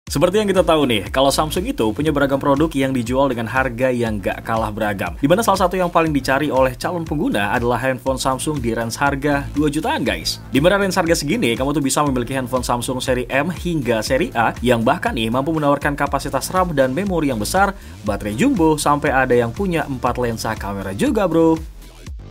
Seperti yang kita tahu nih, kalau Samsung itu punya beragam produk yang dijual dengan harga yang gak kalah beragam. Dimana salah satu yang paling dicari oleh calon pengguna adalah handphone Samsung di range harga 2 jutaan guys. Dimana range harga segini, kamu tuh bisa memiliki handphone Samsung seri M hingga seri A yang bahkan nih mampu menawarkan kapasitas RAM dan memori yang besar, baterai jumbo, sampai ada yang punya 4 lensa kamera juga bro.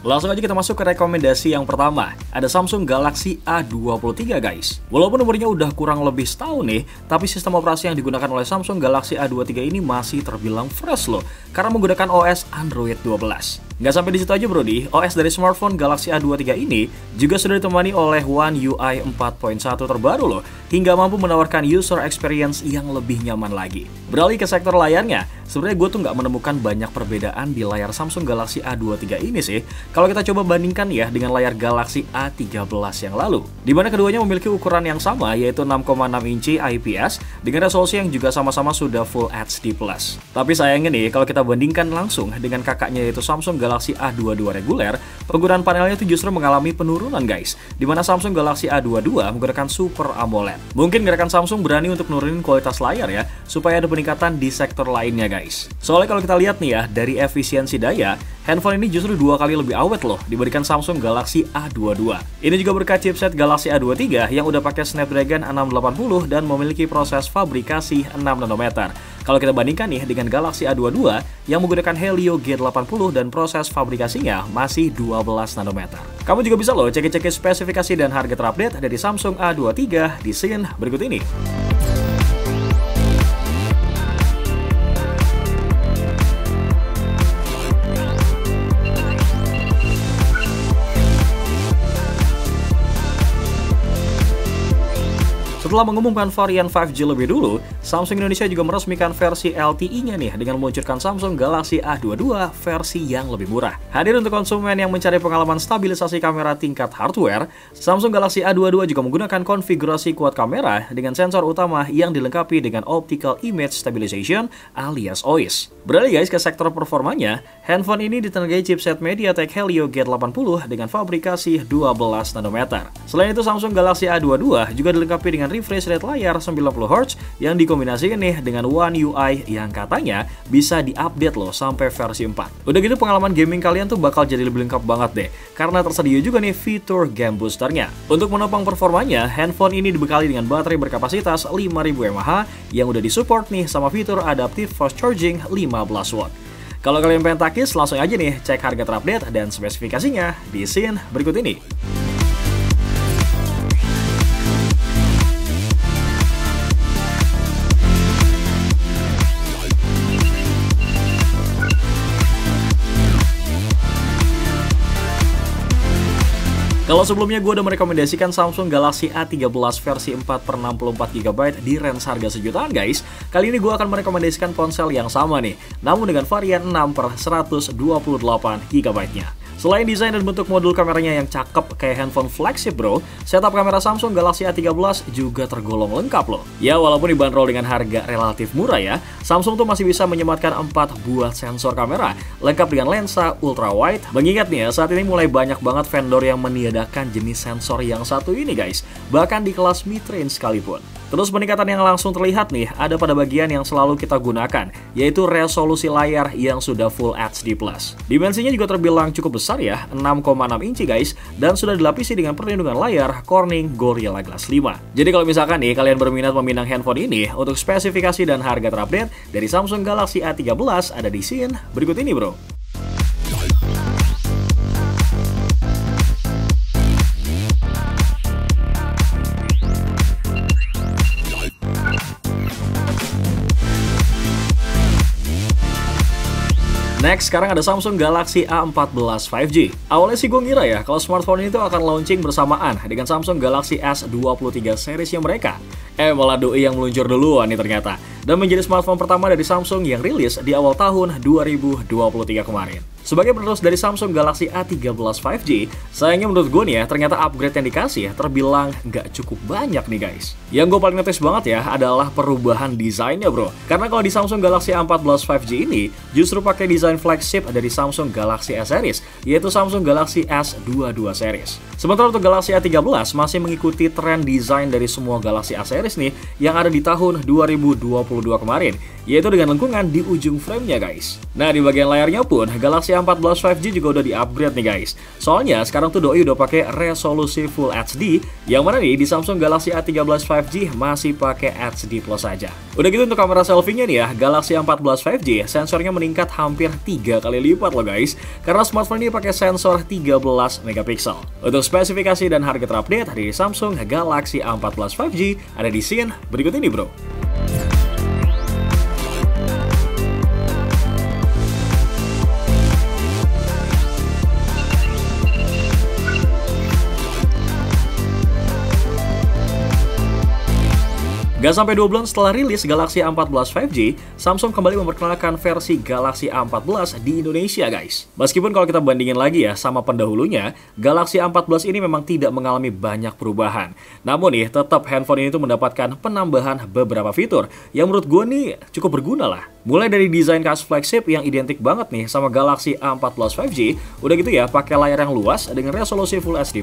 Langsung aja kita masuk ke rekomendasi yang pertama. Ada Samsung Galaxy A23 guys. Walaupun umurnya udah kurang lebih setahun nih, tapi sistem operasi yang digunakan oleh Samsung Galaxy A23 ini masih terbilang fresh loh, karena menggunakan OS Android 12. Nggak sampai di situ aja bro di, OS dari smartphone Galaxy A23 ini juga sudah ditemani oleh One UI 4.1 terbaru loh, hingga mampu menawarkan user experience yang lebih nyaman lagi. Beralih ke sektor layarnya, sebenarnya gue tuh nggak menemukan banyak perbedaan di layar Samsung Galaxy A23 ini sih, kalau kita coba bandingkan ya dengan layar Galaxy A13 yang lalu, di mana keduanya memiliki ukuran yang sama yaitu 6,6 inci IPS dengan resolusi yang juga sama-sama sudah Full HD+. Tapi sayangnya nih, kalau kita bandingkan langsung dengan kakaknya yaitu Samsung Galaxy A22 reguler, penggunaan panelnya itu justru mengalami penurunan guys, di mana Samsung Galaxy A22 menggunakan Super AMOLED. Mungkin gerakan Samsung berani untuk nurunin kualitas layar ya, supaya ada peningkatan di sektor lainnya guys. Soalnya kalau kita lihat nih ya, dari efisiensi daya, handphone ini justru 2 kali lebih awet loh dibandingkan Samsung Galaxy A22. Ini juga berkat chipset Galaxy A23 yang udah pakai Snapdragon 680 dan memiliki proses fabrikasi 6 nanometer. Kalau kita bandingkan nih dengan Galaxy A22 yang menggunakan Helio G80 dan proses fabrikasinya masih 12 nanometer. Kamu juga bisa loh cek-cek spesifikasi dan harga terupdate dari Samsung A23 di scene berikut ini. Setelah mengumumkan varian 5G lebih dulu, Samsung Indonesia juga meresmikan versi LTE-nya nih dengan meluncurkan Samsung Galaxy A22 versi yang lebih murah. Hadir untuk konsumen yang mencari pengalaman stabilisasi kamera tingkat hardware, Samsung Galaxy A22 juga menggunakan konfigurasi quad kamera dengan sensor utama yang dilengkapi dengan Optical Image Stabilization alias OIS. Beralih guys ke sektor performanya, handphone ini ditenagai chipset MediaTek Helio G80 dengan fabrikasi 12 nanometer. Selain itu, Samsung Galaxy A22 juga dilengkapi dengan refresh rate layar 90Hz yang dikombinasikan nih dengan One UI yang katanya bisa diupdate loh sampai versi 4. Udah gitu pengalaman gaming kalian tuh bakal jadi lebih lengkap banget deh, karena tersedia juga nih fitur game boosternya. Untuk menopang performanya, handphone ini dibekali dengan baterai berkapasitas 5000 mAh yang udah disupport nih sama fitur adaptive fast charging 15 watt. Kalau kalian pengen takis, langsung aja nih cek harga terupdate dan spesifikasinya di scene berikut ini. Kalau sebelumnya gue udah merekomendasikan Samsung Galaxy A13 versi 4/64GB di range harga sejutaan guys, kali ini gue akan merekomendasikan ponsel yang sama nih, namun dengan varian 6/128GB-nya. Selain desain dan bentuk modul kameranya yang cakep kayak handphone flagship bro, setup kamera Samsung Galaxy A13 juga tergolong lengkap loh. Ya walaupun dibanderol dengan harga relatif murah ya, Samsung tuh masih bisa menyematkan 4 buah sensor kamera lengkap dengan lensa ultra wide. Mengingat nih ya, saat ini mulai banyak banget vendor yang meniadakan jenis sensor yang satu ini guys, bahkan di kelas mid-range sekalipun. Terus peningkatan yang langsung terlihat nih ada pada bagian yang selalu kita gunakan, yaitu resolusi layar yang sudah Full HD+. Dimensinya juga terbilang cukup besar ya, 6,6 inci guys, dan sudah dilapisi dengan perlindungan layar Corning Gorilla Glass 5. Jadi kalau misalkan nih kalian berminat meminang handphone ini, untuk spesifikasi dan harga terupdate dari Samsung Galaxy A13 ada di scene berikut ini bro. Next, sekarang ada Samsung Galaxy A14 5G. Awalnya sih gue ngira ya, kalau smartphone ini tuh akan launching bersamaan dengan Samsung Galaxy S23 seriesnya mereka. Malah doi yang meluncur duluan nih ternyata. Dan menjadi smartphone pertama dari Samsung yang rilis di awal tahun 2023 kemarin. Sebagai penerus dari Samsung Galaxy A13 5G, sayangnya menurut gue nih ya, ternyata upgrade yang dikasih terbilang nggak cukup banyak nih guys. Yang gue paling notice banget ya adalah perubahan desainnya bro. Karena kalau di Samsung Galaxy A14 5G ini justru pakai desain flagship dari Samsung Galaxy S series, yaitu Samsung Galaxy S22 series. Sementara untuk Galaxy A13 masih mengikuti tren desain dari semua Galaxy A series nih yang ada di tahun 2022 kemarin, yaitu dengan lengkungan di ujung framenya guys. Nah di bagian layarnya pun Galaxy A14 5G juga udah di-upgrade nih guys. Soalnya sekarang tuh doi udah pakai resolusi Full HD, yang mana nih di Samsung Galaxy A13 5G masih pakai HD Plus saja. Udah gitu untuk kamera selfie-nya nih ya, Galaxy A14 5G sensornya meningkat hampir 3 kali lipat loh guys, karena smartphone ini pakai sensor 13 megapiksel. Untuk spesifikasi dan harga terupdate dari Samsung Galaxy A14 5G ada di scene berikut ini bro. Gak sampai 2 bulan setelah rilis Galaxy A14 5G, Samsung kembali memperkenalkan versi Galaxy A14 di Indonesia guys. Meskipun kalau kita bandingin lagi ya sama pendahulunya, Galaxy A14 ini memang tidak mengalami banyak perubahan. Namun nih, tetap handphone ini tuh mendapatkan penambahan beberapa fitur yang menurut gue nih cukup berguna lah. Mulai dari desain khas flagship yang identik banget nih sama Galaxy A14 5G, udah gitu ya pakai layar yang luas dengan resolusi Full HD+,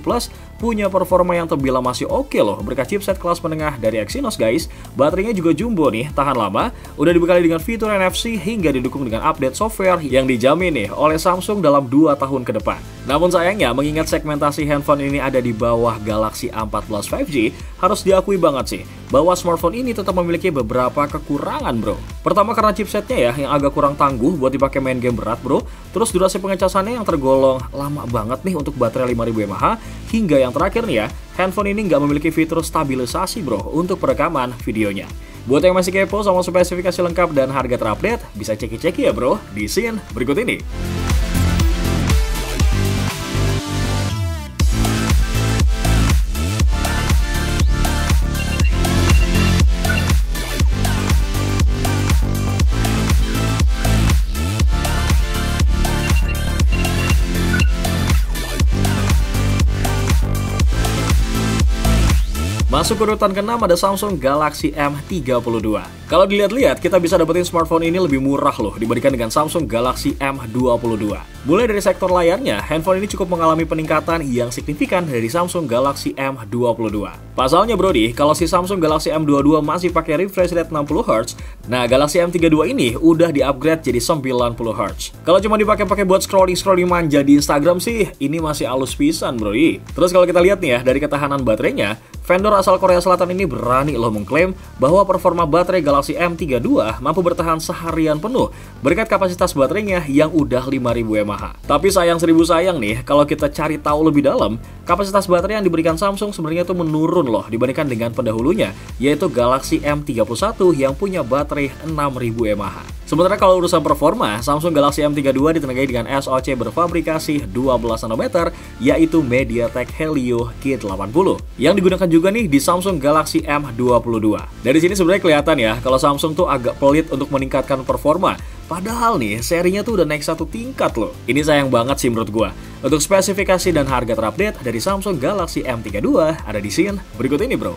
punya performa yang terbilang masih oke loh berkat chipset kelas menengah dari Exynos guys. Baterainya juga jumbo nih, tahan lama, udah dibekali dengan fitur NFC hingga didukung dengan update software yang dijamin nih oleh Samsung dalam 2 tahun ke depan. Namun sayangnya, mengingat segmentasi handphone ini ada di bawah Galaxy A14 5G, harus diakui banget sih bahwa smartphone ini tetap memiliki beberapa kekurangan bro. Pertama karena chipsetnya ya yang agak kurang tangguh buat dipakai main game berat bro. Terus durasi pengecasannya yang tergolong lama banget nih untuk baterai 5000 mAh. Hingga yang terakhir nih ya, handphone ini nggak memiliki fitur stabilisasi bro untuk perekaman videonya. Buat yang masih kepo sama spesifikasi lengkap dan harga terupdate, bisa ceki-ceki ya bro di scene berikut ini. Masuk ke urutan ke-6 ada Samsung Galaxy M32. Kalau dilihat-lihat, kita bisa dapetin smartphone ini lebih murah loh dibandingkan dengan Samsung Galaxy M22. Mulai dari sektor layarnya, handphone ini cukup mengalami peningkatan yang signifikan dari Samsung Galaxy M22. Pasalnya brodi, kalau si Samsung Galaxy M22 masih pakai refresh rate 60Hz, nah Galaxy M32 ini udah di-upgrade jadi 90Hz. Kalau cuma dipakai buat scrolling manja di Instagram sih, ini masih halus pisan brodi. Terus kalau kita lihat nih ya, dari ketahanan baterainya, vendor asal Korea Selatan ini berani loh mengklaim bahwa performa baterai Galaxy M32 mampu bertahan seharian penuh berkat kapasitas baterainya yang udah 5000 mAh. Tapi sayang seribu sayang nih, kalau kita cari tahu lebih dalam, kapasitas baterai yang diberikan Samsung sebenarnya tuh menurun loh dibandingkan dengan pendahulunya, yaitu Galaxy M31 yang punya baterai 6000 mAh. Sementara kalau urusan performa, Samsung Galaxy M32 ditenagai dengan SoC berfabrikasi 12 nanometer, yaitu MediaTek Helio G80, yang digunakan juga nih di Samsung Galaxy M22. Dari sini sebenarnya kelihatan ya, kalau Samsung tuh agak pelit untuk meningkatkan performa. Padahal nih, serinya tuh udah naik satu tingkat loh. Ini sayang banget sih menurut gua. Untuk spesifikasi dan harga terupdate dari Samsung Galaxy M32 ada di scene berikut ini bro.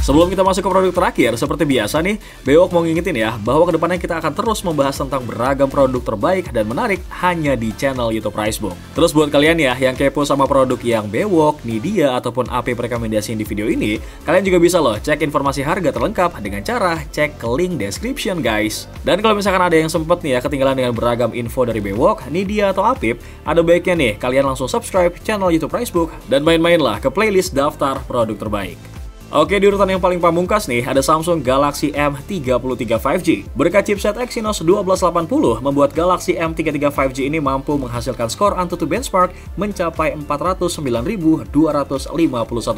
Sebelum kita masuk ke produk terakhir, seperti biasa nih, Bewok mau ngingetin ya, bahwa kedepannya kita akan terus membahas tentang beragam produk terbaik dan menarik hanya di channel YouTube Pricebook. Terus buat kalian ya, yang kepo sama produk yang Bewok, Nidia, ataupun AP rekomendasiin di video ini, kalian juga bisa loh cek informasi harga terlengkap dengan cara cek ke link description guys. Dan kalau misalkan ada yang sempet nih ya, ketinggalan dengan beragam info dari Bewok, Nidia, atau Apip, ada baiknya nih, kalian langsung subscribe channel YouTube Pricebook dan main-mainlah ke playlist daftar produk terbaik. Oke, di urutan yang paling pamungkas nih, ada Samsung Galaxy M33 5G. Berkat chipset Exynos 1280, membuat Galaxy M33 5G ini mampu menghasilkan skor AnTuTu benchmark mencapai 409.251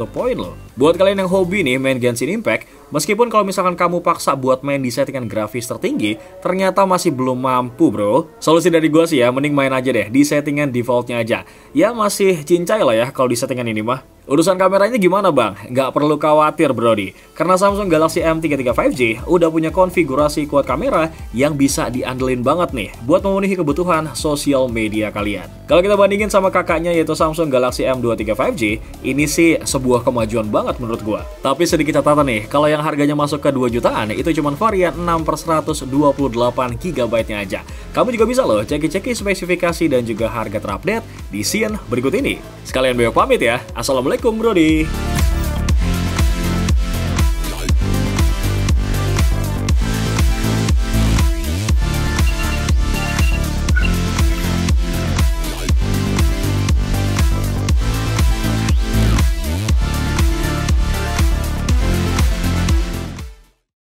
poin loh. Buat kalian yang hobi nih main Genshin Impact, Meskipun kalau misalkan kamu paksa buat main di settingan grafis tertinggi, ternyata masih belum mampu bro. Solusi dari gua sih ya, mending main aja deh di settingan defaultnya aja. Ya masih cincai lah ya kalau di settingan ini mah. Urusan kameranya gimana bang? Nggak perlu khawatir brody, karena Samsung Galaxy M33 5G udah punya konfigurasi kuat kamera yang bisa diandelin banget nih buat memenuhi kebutuhan sosial media kalian. Kalau kita bandingin sama kakaknya yaitu Samsung Galaxy M23 5G, ini sih sebuah kemajuan banget menurut gua. Tapi sedikit catatan nih, kalau yang harganya masuk ke 2 jutaan itu cuma varian 6/128 GB-nya aja. Kamu juga bisa loh ceki-ceki spesifikasi dan juga harga terupdate di scene berikut ini. Sekalian Beyok pamit ya. Assalamualaikum Brody.